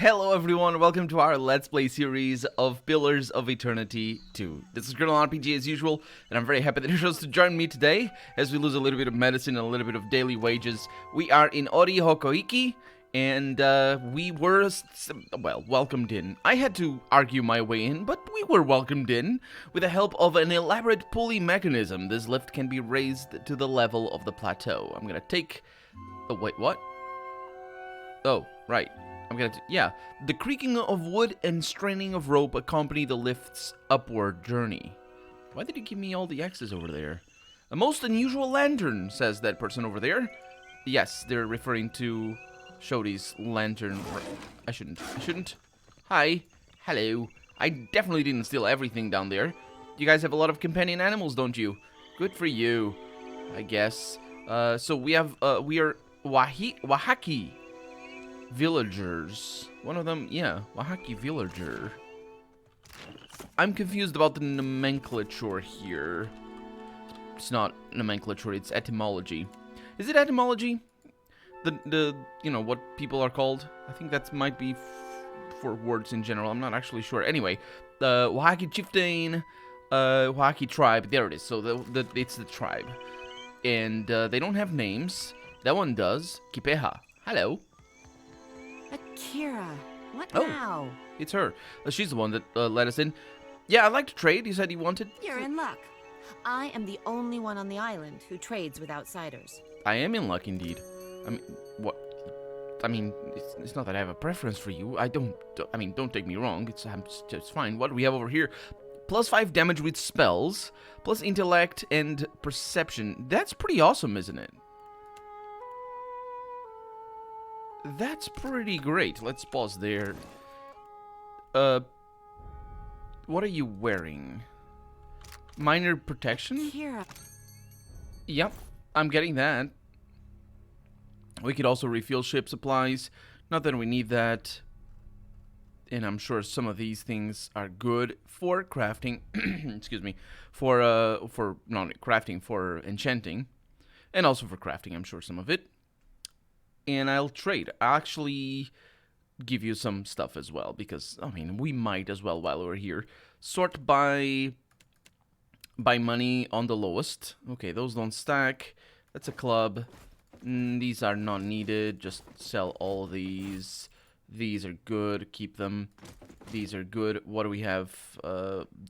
Hello everyone, welcome to our Let's Play series of Pillars of Eternity 2. This is Griddle RPG as usual, and I'm very happy that you chose to join me today as we lose a little bit of medicine and a little bit of daily wages. We are in Koīki, and we were, welcomed in. I had to argue my way in, but we were welcomed in with the help of an elaborate pulley mechanism. This lift can be raised to the level of the plateau. I'm gonna take... Oh, wait, what? Oh, right. The creaking of wood and straining of rope accompany the lift's upward journey. Why did he give me all the X's over there? A most unusual lantern, says that person over there. Yes, they're referring to Shodi's lantern. I shouldn't. Hi. Hello. I definitely didn't steal everything down there. You guys have a lot of companion animals, don't you? Good for you, I guess. So we are Wahaki villagers. One of them, yeah, Wahaki villager. I'm confused about the nomenclature here. It's not nomenclature, it's etymology. Is it etymology? The you know, what people are called? I think that might be for words in general. I'm not actually sure. Anyway, the Wahaki chieftain, Wahaki tribe, there it is. So it's the tribe. And they don't have names. That one does. Kipeha. Hello. Akira, what Oh. now? It's her. She's the one that let us in. Yeah, I'd like to trade. You said you wanted. You're in luck. I am the only one on the island who trades with outsiders. I am in luck indeed. I mean, what? I mean, it's not that I have a preference for you. I mean, don't take me wrong. It's fine. What do we have over here? +5 damage with spells, plus intellect and perception. That's pretty awesome, isn't it? That's pretty great. Let's pause there. What are you wearing? Minor protection? Akira. Yep, I'm getting that. We could also refill ship supplies. Not that we need that. And I'm sure some of these things are good for crafting. Excuse me. For not crafting, for enchanting. And also for crafting, I'm sure some of it. And I'll trade. I'll actually give you some stuff as well, because, I mean, we might as well while we're here. Sort by money on the lowest. Okay, those don't stack. That's a club. These are not needed. Just sell all these. These are good. Keep them. These are good. What do we have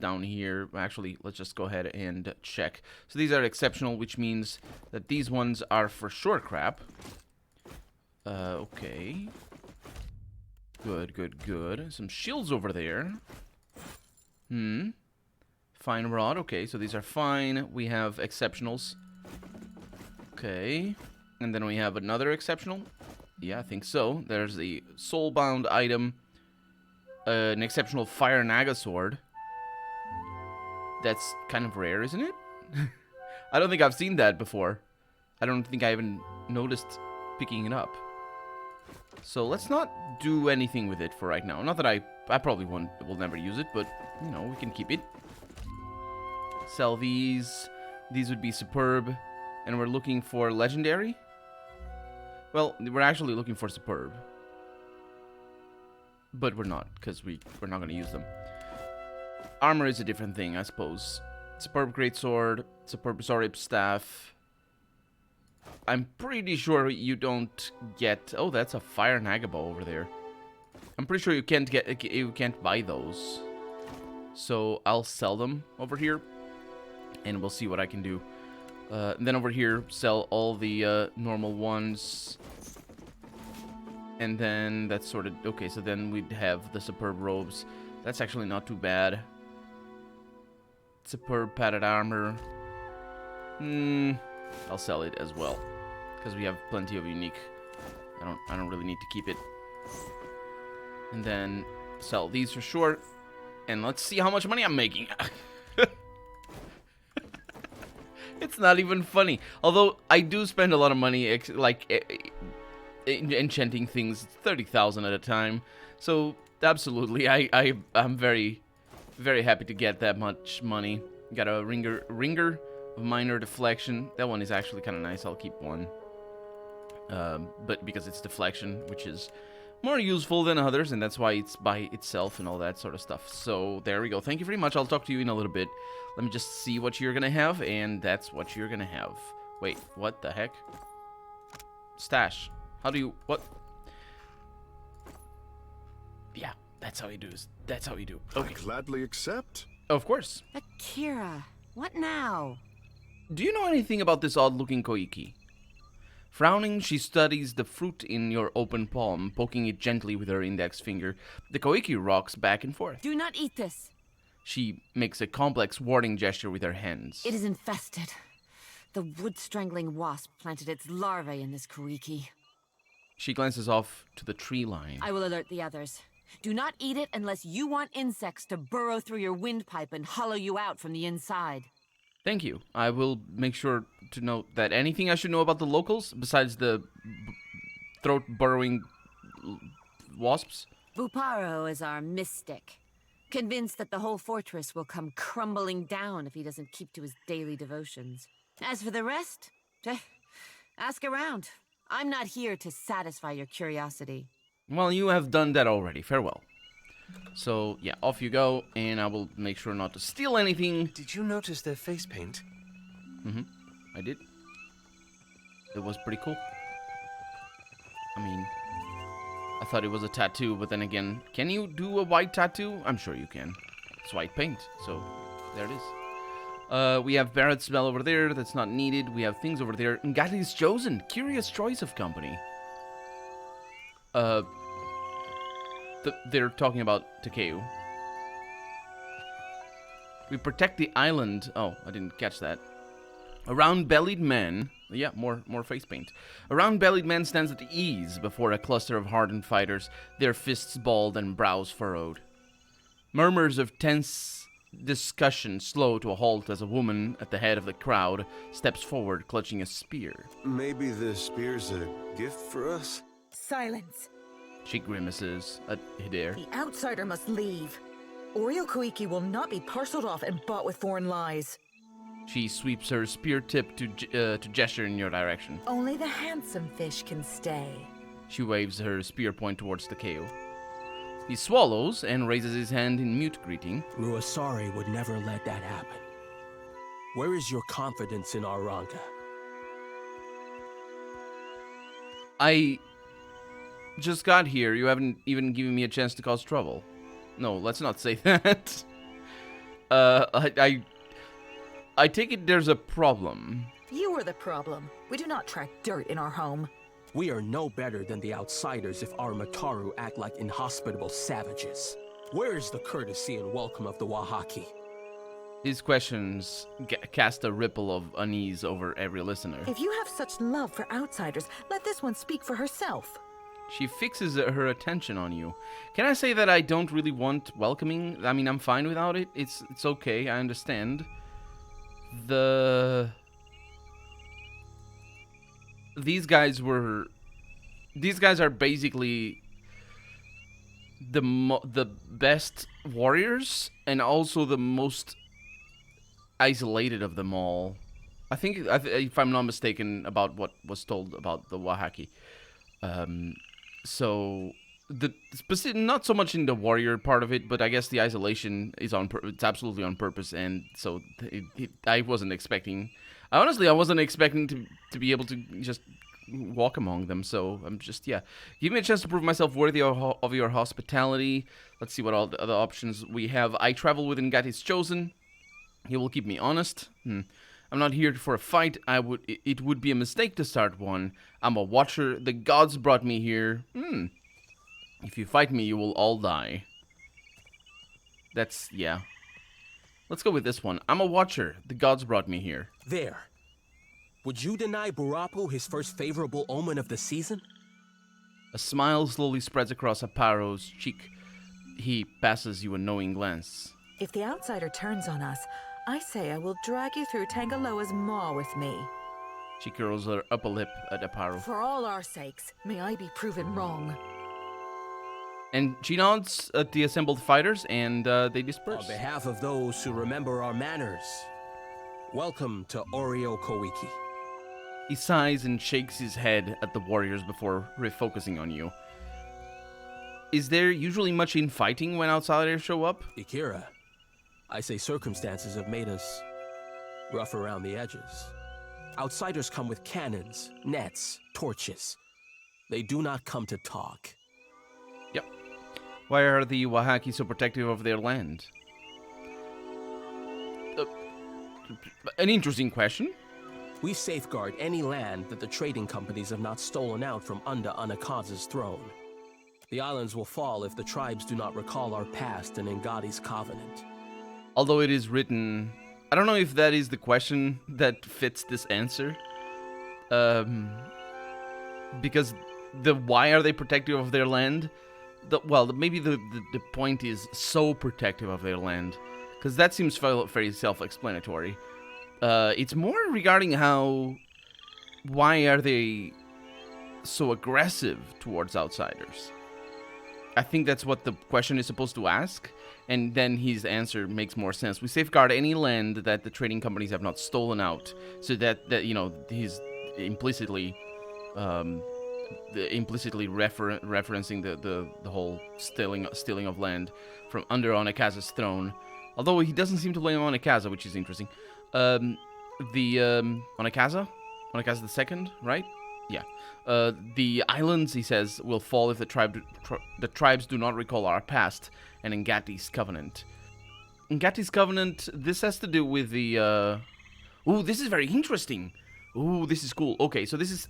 down here? Actually, let's just go ahead and check. So these are exceptional, which means that these ones are for sure crap. Okay. Good. Some shields over there. Fine rod. Okay, so these are fine. We have exceptionals. Okay. And then we have another exceptional. Yeah, I think so. There's the soulbound item. An exceptional fire naga sword. That's kind of rare, isn't it? I don't think I've seen that before. I don't think I even noticed picking it up. So let's not do anything with it for right now. Not that I probably will never use it, but, you know, we can keep it. Sell these. These would be superb. And we're looking for legendary? Well, we're actually looking for superb. But we're not, because we're not going to use them. Armor is a different thing, I suppose. Superb greatsword, superb Zorib staff. I'm pretty sure you don't get... Oh, that's a fire nagabo over there. I'm pretty sure you can't buy those. So I'll sell them over here, and we'll see what I can do. Then over here, sell all the normal ones. And then that's sort of... Okay, so then we'd have the superb robes. That's actually not too bad. Superb padded armor. I'll sell it as well, because we have plenty of unique. I don't really need to keep it. And then sell these for sure. And let's see how much money I'm making. It's not even funny. Although I do spend a lot of money, enchanting things, 30,000 at a time. So absolutely, I'm very, very happy to get that much money. Got a ringer of minor deflection. That one is actually kind of nice. I'll keep one. But because it's deflection, which is more useful than others, and that's why it's by itself and all that sort of stuff. So there we go. Thank you very much. I'll talk to you in a little bit. Let me just see what you're gonna have, and that's what you're gonna have. Wait, what the heck? Stash. How do you... what? Yeah, that's how you do. That's how you do. Okay. I gladly accept. Of course. Akira, what now? Do you know anything about this odd-looking Koīki? Frowning, she studies the fruit in your open palm, poking it gently with her index finger. The Koīki rocks back and forth. Do not eat this. She makes a complex warning gesture with her hands. It is infested. The wood-strangling wasp planted its larvae in this Koīki. She glances off to the tree line. I will alert the others. Do not eat it unless you want insects to burrow through your windpipe and hollow you out from the inside. Thank you. I will make sure to note that anything I should know about the locals, besides the throat-burrowing wasps? Buparo is our mystic, convinced that the whole fortress will come crumbling down if he doesn't keep to his daily devotions. As for the rest, ask around. I'm not here to satisfy your curiosity. Well, you have done that already. Farewell. So, yeah, off you go, and I will make sure not to steal anything. Did you notice their face paint? I did. It was pretty cool. I mean, I thought it was a tattoo, but then again, can you do a white tattoo? I'm sure you can. It's white paint, so there it is. We have Barrett's spell over there. That's not needed. We have things over there. Ngati's chosen. Curious choice of company. They're talking about Takeo. We protect the island. Oh, I didn't catch that. A round-bellied man. Yeah, more face paint. A round-bellied man stands at ease before a cluster of hardened fighters, their fists balled and brows furrowed. Murmurs of tense discussion slow to a halt as a woman at the head of the crowd steps forward, clutching a spear. Maybe the spear's a gift for us? Silence. She grimaces at Hidare. The outsider must leave. Oreo Koīki will not be parceled off and bought with foreign lies. She sweeps her spear tip to gesture in your direction. Only the handsome fish can stay. She waves her spear point towards Takeo. He swallows and raises his hand in mute greeting. Ruasari would never let that happen. Where is your confidence in our Ranka? I just got here. You haven't even given me a chance to cause trouble. No, let's not say that. I take it there's a problem. You are the problem. We do not track dirt in our home. We are no better than the outsiders if our Mataru act like inhospitable savages. Where is the courtesy and welcome of the Wahaki? His questions cast a ripple of unease over every listener. If you have such love for outsiders, let this one speak for herself. She fixes her attention on you. Can I say that I don't really want welcoming? I mean, I'm fine without it. It's okay, I understand. These guys are basically the best warriors and also the most isolated of them all. I think, if I'm not mistaken about what was told about the Wahaki. So not so much in the warrior part of it, but I guess the isolation is it's absolutely on purpose, and so I wasn't expecting. Honestly, I wasn't expecting to be able to just walk among them. So I'm just give me a chance to prove myself worthy of your hospitality. Let's see what all the other options we have. I travel with Ngati's chosen. He will keep me honest. I'm not here for a fight. It would be a mistake to start one. I'm a watcher. The gods brought me here. If you fight me, you will all die. Let's go with this one. I'm a watcher. The gods brought me here. There. Would you deny Burapu his first favorable omen of the season? A smile slowly spreads across Aparo's cheek. He passes you a knowing glance. If the outsider turns on us, I say I will drag you through Tangaloa's maw with me. She curls her upper lip at Aparo. For all our sakes, may I be proven wrong. And she nods at the assembled fighters, and they disperse. On behalf of those who remember our manners, welcome to Oreo Koīki. He sighs and shakes his head at the warriors before refocusing on you. is there usually much infighting when outsiders show up? Ikira, I say circumstances have made us rough around the edges. Outsiders come with cannons, nets, torches. They do not come to talk. Yep. Why are the Wahaki so protective of their land? An interesting question. We safeguard any land that the trading companies have not stolen out from under Anakaza's throne. The islands will fall if the tribes do not recall our past and Ngati's covenant. Although it is written... I don't know if that is the question that fits this answer. Because why are they protective of their land? Maybe the point is so protective of their land. Because that seems very self-explanatory. It's more regarding why are they so aggressive towards outsiders? I think that's what the question is supposed to ask, and then his answer makes more sense. We safeguard any land that the trading companies have not stolen out, so that he's implicitly referencing the whole stealing of land from under Onakaza's throne. Although he doesn't seem to blame Onakaza, which is interesting. Onakaza the second, right? Yeah. The islands, he says, will fall if the tribes do not recall our past and Ngati's covenant. Ngati's covenant, this has to do with the... Ooh, this is very interesting. Ooh, this is cool. Okay, so this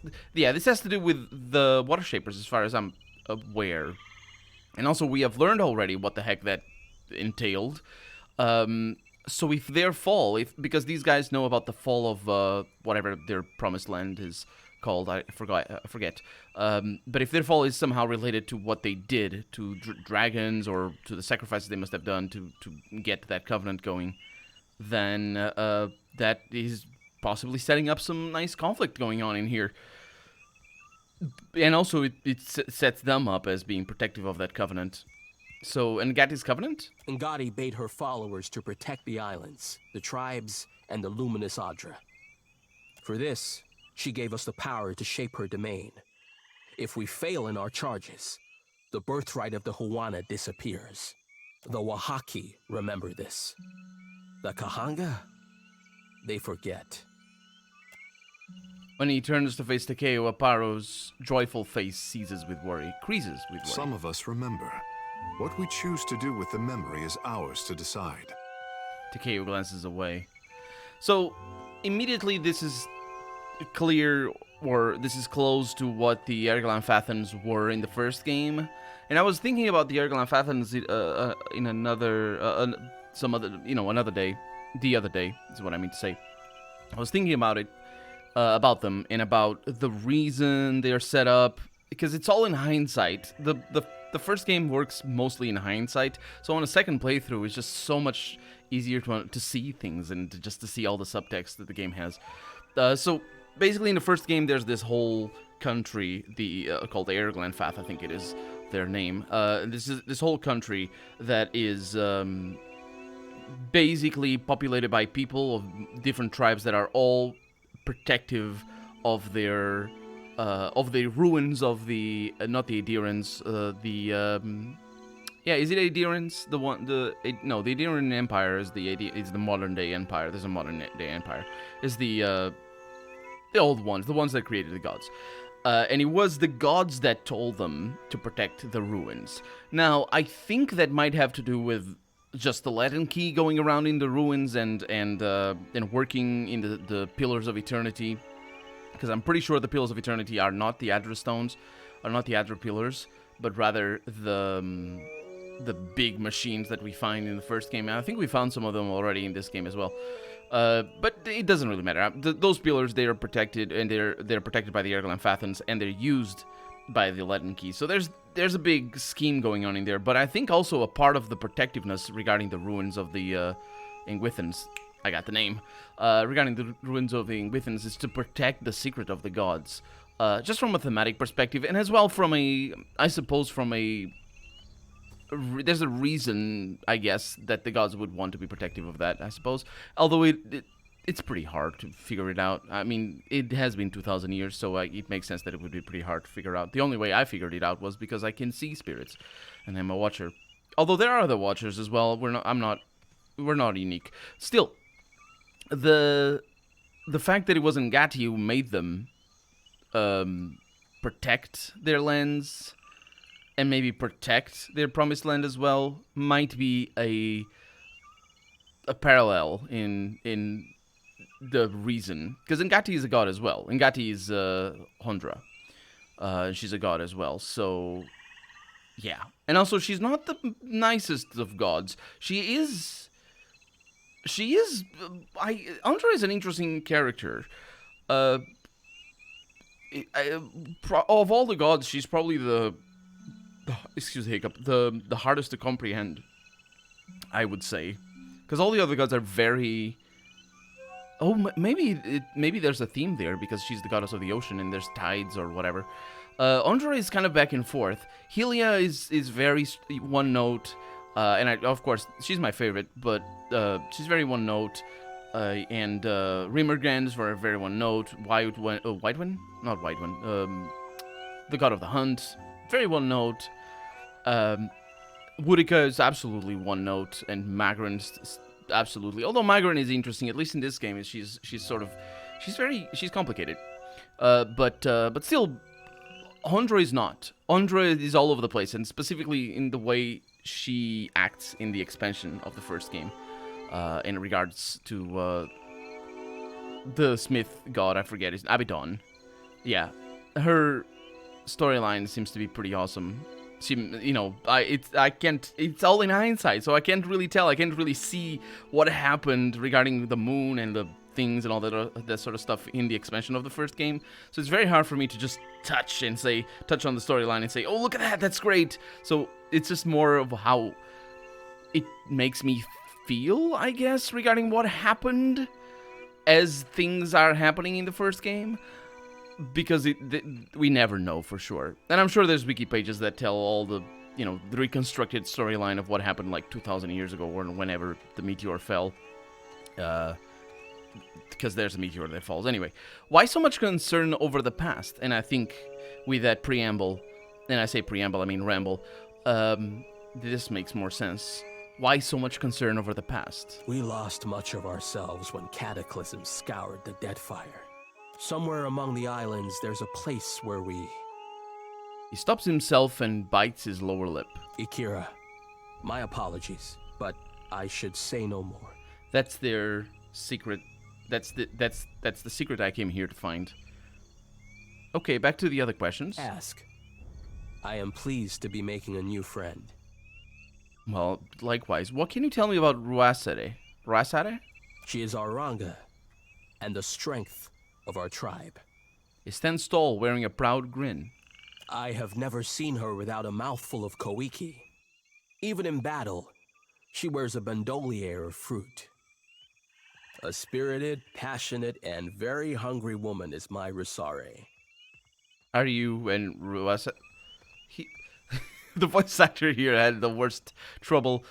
has to do with the Water Shapers, as far as I'm aware. And also, we have learned already what the heck that entailed. So if their fall, because these guys know about the fall of whatever their promised land is called, I forget. But if their fall is somehow related to what they did to dragons or to the sacrifices they must have done to get that covenant going, then that is possibly setting up some nice conflict going on in here. And also it sets them up as being protective of that covenant. So, Ngati's covenant? Ngati bade her followers to protect the islands, the tribes, and the luminous Adra. For this, she gave us the power to shape her domain. If we fail in our charges, the birthright of the Huana disappears. The Wahaki remember this. The Kahanga, they forget. When he turns to face Takeo, Aparo's joyful face creases with worry. Some of us remember. What we choose to do with the memory is ours to decide. Takeo glances away. So, immediately this is clear, or this is close to what the Ergalan Fathans were in the first game. And I was thinking about the Ergalan Fathans in another day. The other day is what I mean to say. I was thinking about it, about them, and about the reason they are set up, because it's all in hindsight. The first game works mostly in hindsight, so on a second playthrough, it's just so much easier to see things and to see all the subtext that the game has. So basically, in the first game, there's this whole country, called Ergalan Fath, I think it is their name. This whole country that is basically populated by people of different tribes that are all protective of their ruins of the not the Adirans, is it Adirans? The Adiran Empire is the modern day empire. There's a modern day empire. Is the old ones, the ones that created the gods. And it was the gods that told them to protect the ruins. Now, I think that might have to do with just the Latin key going around in the ruins and working in the Pillars of Eternity. Because I'm pretty sure the Pillars of Eternity are not the Adra Stones, are not the Adra Pillars, but rather the big machines that we find in the first game. And I think we found some of them already in this game as well. But it doesn't really matter. Those pillars, they are protected, and they're protected by the Ergalan Fathans, and they're used by the Latin Key. So there's a big scheme going on in there. But I think also a part of the protectiveness regarding the ruins of the Ingwithans, I got the name, regarding the ruins of the Ingwithans, is to protect the secret of the gods. Just from a thematic perspective, and as well from there's a reason, I guess, that the gods would want to be protective of that, I suppose. Although it's pretty hard to figure it out. I mean, it has been 2,000 years, so it makes sense that it would be pretty hard to figure out. The only way I figured it out was because I can see spirits, and I'm a watcher. Although there are other watchers as well. We're not unique. Still, the fact that it wasn't Gatti who made them protect their lands and maybe protect their promised land as well might be a parallel in the reason, because Ngati is a god as well. Ngati is Hondra. She's a god as well, so yeah. And also, she's not the nicest of gods. She is. Hondra is an interesting character. Of all the gods, she's probably the hardest to comprehend, I would say, because all the other gods are very. Oh, maybe there's a theme there because she's the goddess of the ocean and there's tides or whatever. Ondra is kind of back and forth. Helia is very one note, and of course she's my favorite, but she's very one note. And Rimmergrand is very one note. Whitewind? Not Whitewind. The god of the hunt, very one note. Woodica is absolutely one note, and Magran's absolutely. Although Magran is interesting, at least in this game, she's complicated. But still, Hondra is not. Hondra is all over the place, and specifically in the way she acts in the expansion of the first game, in regards to the Smith god. I forget his Abaddon. Yeah, her storyline seems to be pretty awesome. She, I can't. It's all in hindsight, so I can't really tell. I can't really see what happened regarding the moon and the things and all that sort of stuff in the expansion of the first game. So it's very hard for me to just touch on the storyline and say, "Oh, look at that! That's great." So it's just more of how it makes me feel, I guess, regarding what happened as things are happening in the first game. Because we never know for sure. And I'm sure there's wiki pages that tell all the, the reconstructed storyline of what happened like 2,000 years ago or whenever the meteor fell. Because there's a meteor that falls. Anyway, why so much concern over the past? And I think with that preamble, and I say preamble, I mean ramble, this makes more sense. Why so much concern over the past? We lost much of ourselves when Cataclysm scoured the Deadfire. Somewhere among the islands, there's a place where we... He stops himself and bites his lower lip. Ikira, my apologies, but I should say no more. That's their secret. That's the secret I came here to find. Okay, back to the other questions. Ask. I am pleased to be making a new friend. Well, likewise. What can you tell me about Ruasere? Ruasere? She is our Ranga, and the strength of our tribe. He stands tall, wearing a proud grin. I have never seen her without a mouthful of Koīki. Even in battle, she wears a bandolier of fruit. A spirited, passionate, and very hungry woman is my Rusare. Are you and Ruasa? The voice actor here had the worst trouble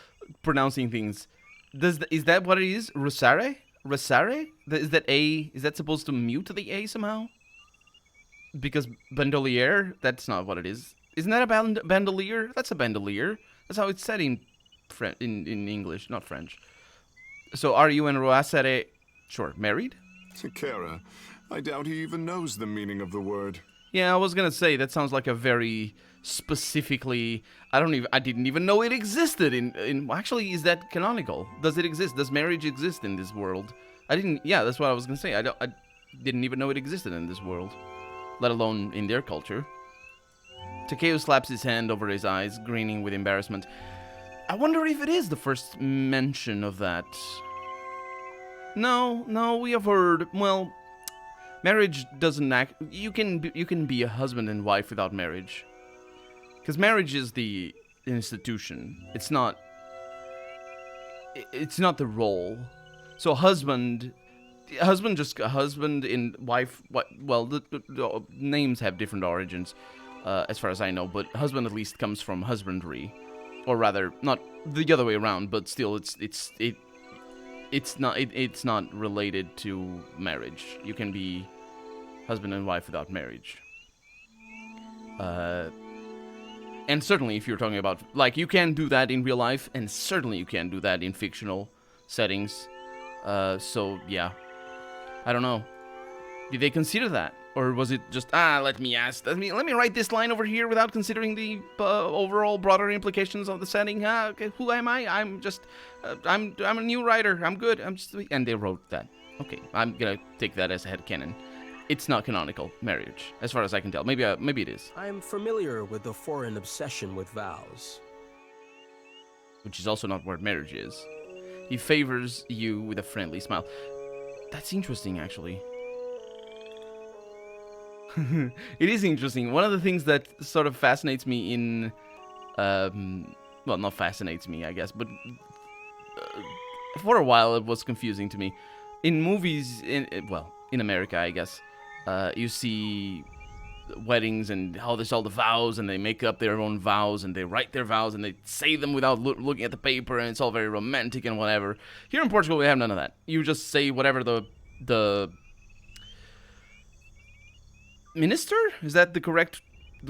pronouncing things. Is that what it is? Rusare? Rusare? Is that supposed to mute the A somehow? Because bandolier, that's not what it is. Isn't that a bandolier? That's a bandolier. That's how it's said in English, not French. So are you and Ruasere, married? Kara, I doubt he even knows the meaning of the word. Yeah, I was gonna say, that sounds like a very specifically... I didn't even know it existed in... Actually, is that canonical? Does it exist? Does marriage exist in this world? Yeah, that's what I was gonna say. I didn't even know it existed in this world. Let alone in their culture. Takeo slaps his hand over his eyes, grinning with embarrassment. I wonder if it is the first mention of that. No, we have heard... Well, marriage doesn't act... You can be a husband and wife without marriage. Because marriage is the institution. It's not the role. So husband and wife... Well, the names have different origins, as far as I know. But husband at least comes from husbandry. Or rather, not the other way around, but still, it it's not related to marriage. You can be husband and wife without marriage. And certainly if you're talking about, like, you can do that in real life, and certainly you can do that in fictional settings. So yeah, I don't know. Did they consider that, or was it just let me write this line over here without considering the overall broader implications of the setting? Okay, who am I? I'm just I'm a new writer. I'm good. And they wrote that. Okay, I'm gonna take that as a headcanon. It's not canonical marriage, as far as I can tell. Maybe it is. I'm familiar with the foreign obsession with vows. Which is also not where marriage is. He favors you with a friendly smile. That's interesting, actually. It is interesting. One of the things that sort of fascinates me in... well, not fascinates me, I guess, but... for a while, it was confusing to me. In movies, in America, I guess, you see weddings and how there's all the vows, and they make up their own vows, and they write their vows, and they say them without looking at the paper, and it's all very romantic and whatever. Here in Portugal, we have none of that. You just say whatever the minister? Is that the correct...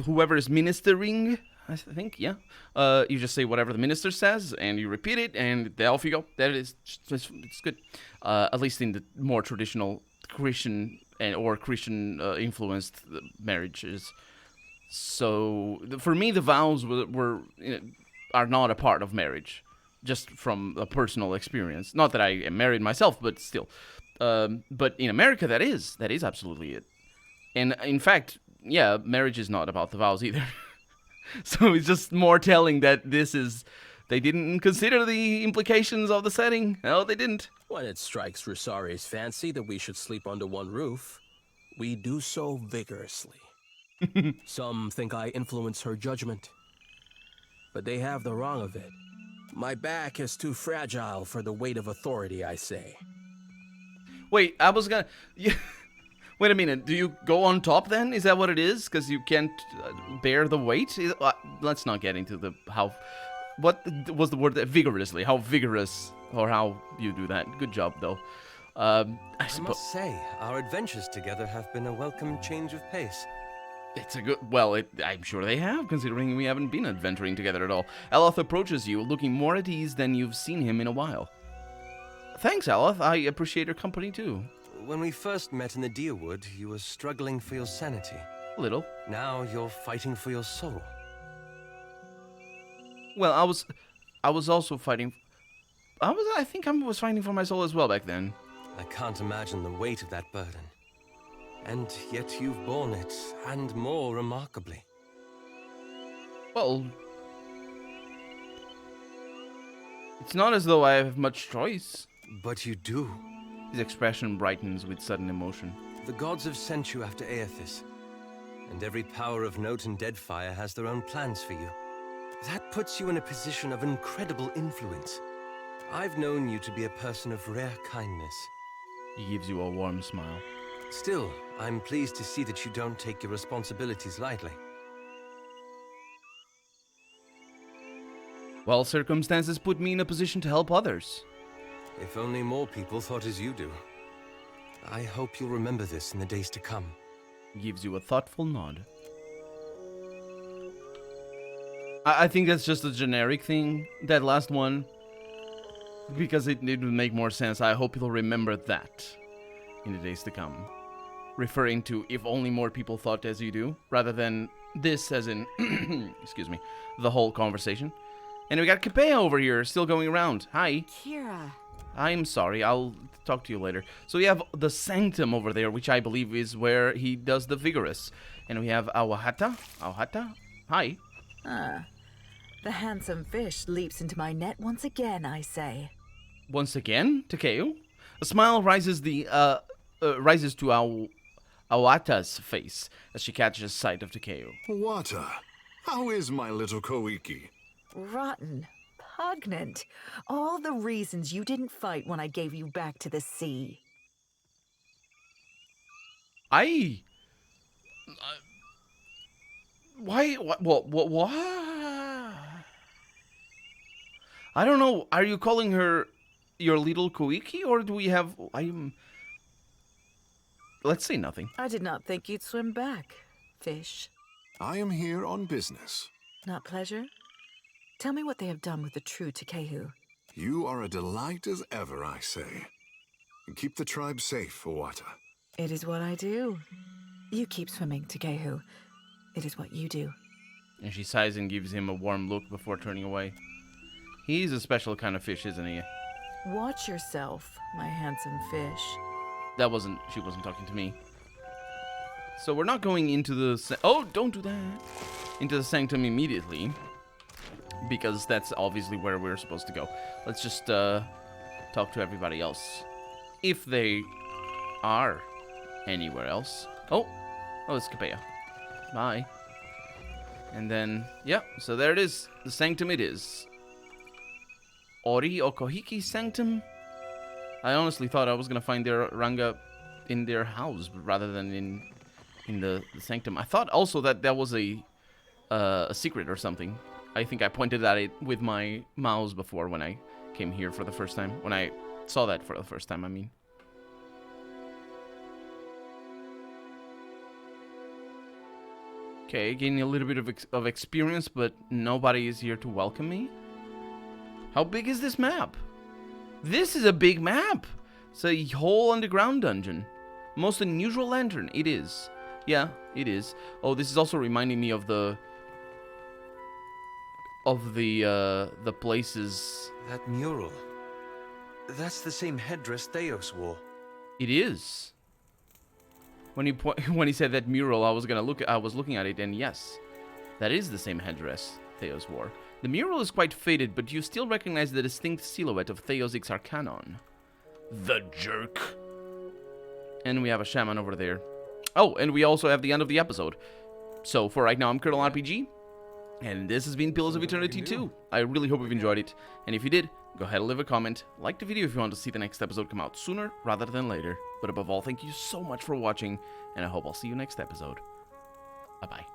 whoever is ministering? I think, yeah. You just say whatever the minister says, and you repeat it, and off you go. That is, it's good. At least in the more traditional Christian or Christian influenced marriages. So for me, the vows are not a part of marriage, just from a personal experience. Not that I am married myself, but still. But in America, that is absolutely it. And in fact, yeah, marriage is not about the vows either. So it's just more telling that they didn't consider the implications of the setting. No, they didn't. When it strikes Rusari's fancy that we should sleep under one roof, we do so vigorously. Some think I influence her judgment, but they have the wrong of it. My back is too fragile for the weight of authority, I say. Wait, I was gonna... Wait a minute, do you go on top then? Is that what it is? Because you can't bear the weight? Let's not get into what was the word? Vigorously. How vigorous, or how you do that. Good job, though. I must say, our adventures together have been a welcome change of pace. It's a good... Well, I'm sure they have, considering we haven't been adventuring together at all. Aloth approaches you, looking more at ease than you've seen him in a while. Thanks, Aloth. I appreciate your company, too. When we first met in the Deerwood, you were struggling for your sanity. A little. Now you're fighting for your soul. Well, I was also fighting... I think I was fighting for my soul as well back then. I can't imagine the weight of that burden. And yet you've borne it, and more remarkably. Well... It's not as though I have much choice. But you do. His expression brightens with sudden emotion. The gods have sent you after Aethys, and every power of note in Deadfire has their own plans for you. That puts you in a position of incredible influence. I've known you to be a person of rare kindness. He gives you a warm smile. Still, I'm pleased to see that you don't take your responsibilities lightly. Well, circumstances put me in a position to help others. If only more people thought as you do. I hope you'll remember this in the days to come. He gives you a thoughtful nod. I think that's just a generic thing, that last one. Because it would make more sense. I hope you'll remember that in the days to come. Referring to if only more people thought as you do, rather than this as in, excuse me, the whole conversation. And we got Capea over here, still going around. Hi. Kira. I'm sorry, I'll talk to you later. So we have the Sanctum over there, which I believe is where he does the Vigorous. And we have Awahata. Awahata? Hi. The handsome fish leaps into my net once again, I say. Once again, Takeo? A smile rises rises to Awata's face as she catches sight of Takeo. Wata, how is my little Koīki? Rotten. Pugnant. All the reasons you didn't fight when I gave you back to the sea. Why? What? I don't know. Are you calling her your little Koīki, or do we have... Let's say nothing. I did not think you'd swim back, fish. I am here on business. Not pleasure? Tell me what they have done with the true Takehu. You are a delight as ever, I say. Keep the tribe safe, Owata. It is what I do. You keep swimming, Takehu. It is what you do. And she sighs and gives him a warm look before turning away. He's a special kind of fish, isn't he? Watch yourself, my handsome fish. She wasn't talking to me. So we're not going into the... Oh, don't do that! Into the sanctum immediately. Because that's obviously where we're supposed to go. Let's just talk to everybody else. If they are anywhere else. Oh, it's Capella. Bye. And then, yeah, so there it is. The sanctum it is. Ori o Koīki sanctum? I honestly thought I was going to find their Ranga in their house rather than in the sanctum. I thought also that was a secret or something. I think I pointed at it with my mouse before when I came here for the first time. When I saw that for the first time, I mean. Okay, gaining a little bit of experience, but nobody is here to welcome me. How big is this map? This is a big map. It's a whole underground dungeon. Most unusual lantern. It is. Yeah, it is. Oh, this is also reminding me of the places. That mural. That's the same headdress Theos wore. It is. When he said that mural, I was looking at it, and yes, that is the same headdress Theos wore. The mural is quite faded, but you still recognize the distinct silhouette of Theos Ixarcanon. The jerk. And we have a shaman over there. Oh, and we also have the end of the episode. So for right now, I'm Colonel RPG, and this has been Pillars of Eternity 2. I really hope you've enjoyed it, and if you did, go ahead and leave a comment, like the video if you want to see the next episode come out sooner rather than later. But above all, thank you so much for watching, and I hope I'll see you next episode. Bye-bye.